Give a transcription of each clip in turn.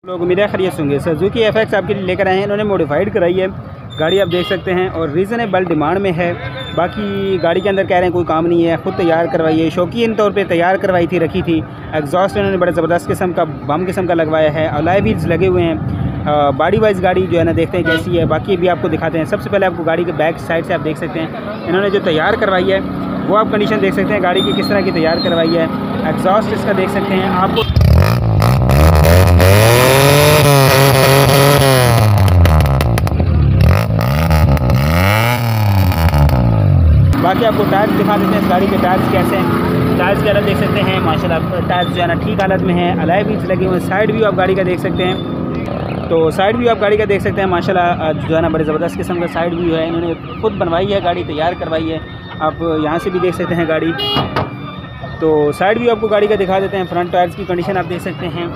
लोग उम्मीद है खरीद होंगे। सुजुकी एफएक्स आपके लिए लेकर आए हैं। इन्होंने मॉडिफाइड कराई है गाड़ी, आप देख सकते हैं, और रीज़नेबल डिमांड में है। बाकी गाड़ी के अंदर कह रहे हैं कोई काम नहीं है, ख़ुद तैयार करवाई है, शौकीन तौर पे तैयार करवाई थी, रखी थी। एग्जॉस्ट इन्होंने बड़े ज़बरदस्त किस्म का बम किस्म का लगवाया है, अलॉय व्हील्स लगे हुए हैं। बॉडी वाइज गाड़ी जो है ना, देखते हैं कैसी है। बाकी भी आपको दिखाते हैं। सबसे पहले आपको गाड़ी के बैक साइड से आप देख सकते हैं इन्होंने जो तैयार करवाई है वो आप कंडीशन देख सकते हैं गाड़ी की किस तरह की तैयार करवाई है। एग्जॉस्ट इसका देख सकते हैं आपको। बाकी आपको टायर्स दिखा देते हैं इस गाड़ी के टायर्स कैसे हैं। टायर्स की हालत देख सकते हैं माशाल्लाह, टायर्स जो है ना ठीक हालत में है। अलॉय व्हील्स लगे हुए हैं। साइड व्यू आप गाड़ी का देख सकते हैं, तो साइड व्यू आप गाड़ी का देख सकते हैं माशाल्लाह, जो है ना बड़े ज़बरदस्त किस्म का साइड व्यू है। इन्होंने खुद बनवाई है गाड़ी, तैयार करवाई है। आप यहाँ से भी देख सकते हैं गाड़ी, तो साइड व्यू आपको गाड़ी का दिखा देते हैं। फ्रंट टायर्स की कंडीशन आप देख सकते हैं।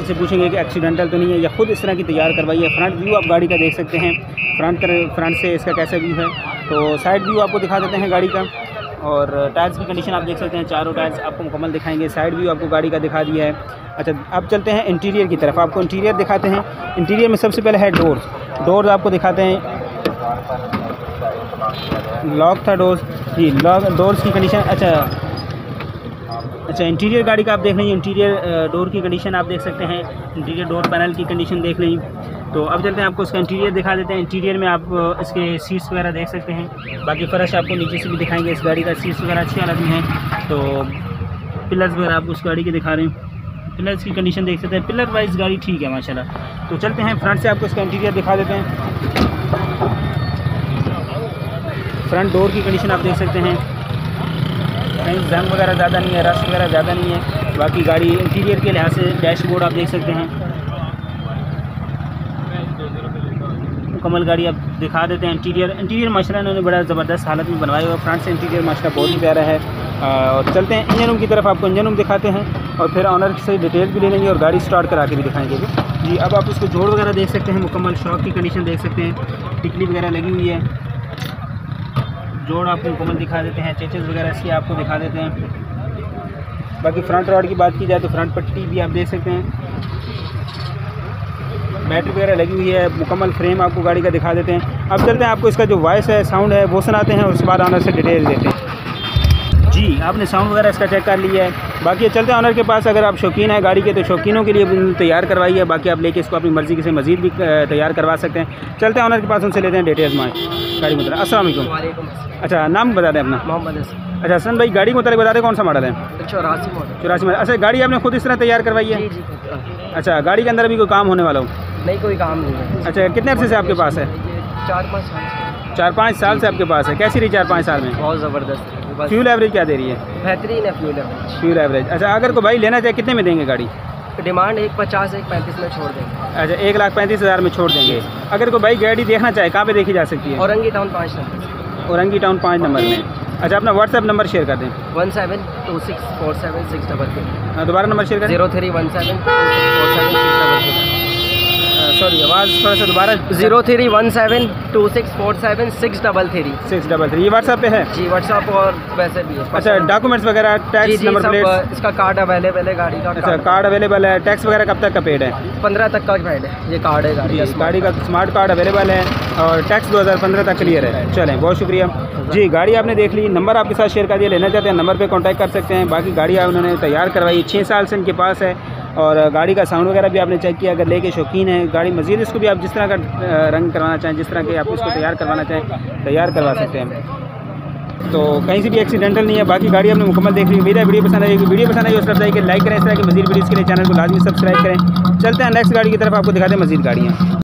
इसे पूछेंगे कि एक्सीडेंटल तो नहीं है या खुद इस तरह की तैयार करवाई है। फ्रंट व्यू आप गाड़ी का देख सकते हैं, फ्रंट से इसका कैसा व्यू है। तो साइड व्यू आपको दिखा देते हैं गाड़ी का, और टायर्स की कंडीशन आप देख सकते हैं। चारों टायर्स आपको मुकम्मल दिखाएंगे। साइड व्यू आपको गाड़ी का दिखा दिया है। अच्छा, अब चलते हैं इंटीरियर की तरफ, आपको इंटीरियर दिखाते हैं। इंटीरियर में सबसे पहले है डोर्स आपको दिखाते हैं। लॉक था डोर्स जी, डोर्स की कंडीशन अच्छा इंटीरियर गाड़ी का आप देख लें। इंटीरियर डोर की कंडीशन आप देख सकते हैं। इंटीरियर डोर पैनल की कंडीशन देख लें। तो अब चलते हैं आपको इसका इंटीरियर दिखा देते हैं। इंटीरियर में आप इसके सीट्स वगैरह देख सकते हैं। बाकी फर्श आपको नीचे से भी दिखाएंगे। इस गाड़ी का सीट्स वगैरह अच्छी हालत में है। तो पिलर्स वगैरह आपको उस गाड़ी के दिखा रहे हैं। पिलर्स की कंडीशन देख सकते हैं। पिलर वाइज गाड़ी ठीक है माशाल्लाह। तो चलते हैं फ्रंट से आपको इसका इंटीरियर दिखा देते हैं। फ्रंट डोर की कंडीशन आप देख सकते हैं। कहीं जंग वगैरह ज़्यादा नहीं है, रस्ट वगैरह ज़्यादा नहीं है। बाकी गाड़ी इंटीरियर के लिहाज से डैशबोर्ड आप देख सकते हैं। मुकम्मल गाड़ी आप दिखा देते हैं। इंटीरियर माशाल्लाह इन्होंने बड़ा ज़बरदस्त हालत में बनवाया हुआ है। फ्रंट से इंटीरियर माशाल्लाह बहुत ही प्यारा है। और चलते हैं इंजन रूम की तरफ, आपको इंजन रूम दिखाते हैं और फिर ऑनर से डिटेल्स भी ले लेंगे और गाड़ी स्टार्ट करा के भी दिखाएंगे जी। अब आप उसको जोड़ वगैरह देख सकते हैं। मुकम्मल शॉक की कंडीशन देख सकते हैं। टिकली वगैरह लगी हुई है। जोड़ आपको मुकम्मल दिखा देते हैं। चेचेस वगैरह इसकी आपको दिखा देते हैं। बाकी फ्रंट रॉड की बात की जाए तो फ्रंट पट्टी भी आप देख सकते हैं। बैटरी वगैरह लगी हुई है। मुकम्मल फ्रेम आपको गाड़ी का दिखा देते हैं। अब चलते हैं आपको इसका जो वॉइस है, साउंड है, वो सुनाते हैं और उसके बाद ऑनर से डिटेल देते हैं जी। आपने साउंड वगैरह इसका चेक कर लिया है। बाकी चलते हैं ऑनर के पास। अगर आप शौकीन हैं गाड़ी के तो शौकीनों के लिए तैयार करवाई है। बाकी आप लेके इसको अपनी मर्ज़ी से मज़ीद भी तैयार करवा सकते हैं। चलते हैं ऑनर के पास, उनसे लेते हैं डिटेल्स में गाड़ी में। अस्सलाम वालेकुम। अच्छा, नाम बता दें अपना। मोहम्मद हसन। अच्छा हसन भाई, गाड़ी को बता दें कौन सा मॉडल है? 84 मॉडल। 84 मॉडल। अच्छा, गाड़ी आपने खुद इस तरह तैयार करवाई है? जी। अच्छा, गाड़ी के अंदर अभी कोई काम होने वाला हो? नहीं, कोई काम नहीं है। अच्छा, कितने अरसे से आपके पास है? 4-5 साल। 4-5 साल से आपके पास है। कैसी रही 4-5 साल में? बहुत ज़बरदस्त। फ्यूल एवरेज क्या दे रही है? बेहतरीन है फ्यूल एवरेज। अच्छा, अगर कोई भाई लेना चाहे कितने में देंगे गाड़ी? डिमांड 150 135 में छोड़ देंगे। अच्छा, 1,35,000 में छोड़ देंगे। अगर कोई भाई गाड़ी देखना चाहे कहाँ पे देखी जा सकती है? Orangi town 5 number. Orangi town 5 number में। अच्छा, अपना व्हाट्सएप नंबर शेयर कर दें। 1726476333। दोबारा नंबर शेयर करें। 031726476333। सॉरी, आवाज़ थोड़ा सा दोबारा। 031726476333। 633 ये व्हाट्सएप पे है जी, व्हाट्सएप और वैसे भी है। अच्छा, डॉक्यूमेंट्स वगैरह, टैक्स नंबर प्लेट, इसका कार्ड अवेलेबल है गाड़ी का। अच्छा, कार्ड अवेलेबल है। टैक्स वगैरह कब तक का पेड है? 15 तक का पेड है। ये कार्ड है गाड़ी का स्मार्ट कार्ड अवेलेबल है और टैक्स 2015 तक क्लियर है। चलें, बहुत शुक्रिया जी। गाड़ी आपने देख ली, नंबर आपके साथ शेयर कर दिया। लेना चाहते हैं नंबर पे कांटेक्ट कर सकते हैं। बाकी गाड़ी उन्होंने तैयार करवाई, 6 साल से इनके पास है। और गाड़ी का साउंड वगैरह भी आपने चेक किया। अगर लेके शौकीन है गाड़ी, मज़ीद इसको भी आप जिस तरह का रंग करवाना चाहें, जिस तरह के आप इसको तैयार करवाना चाहें, तैयार करवा सकते हैं। तो कहीं से भी एक्सीडेंटल नहीं है। बाकी गाड़ी आपने मुकम्मल देख ली। उम्मीद है वीडियो पसंद आएगी। वीडियो पसंद आई उस तरफ कि लाइक करें। इस तरह की मज़ीद वीडियोज़ के लिए चैनल को लाजमी सब्सक्राइब करें। चलते हैं नेक्स्ट गाड़ी की तरफ, आपको दिखाते हैं मज़ीद गाड़ियाँ।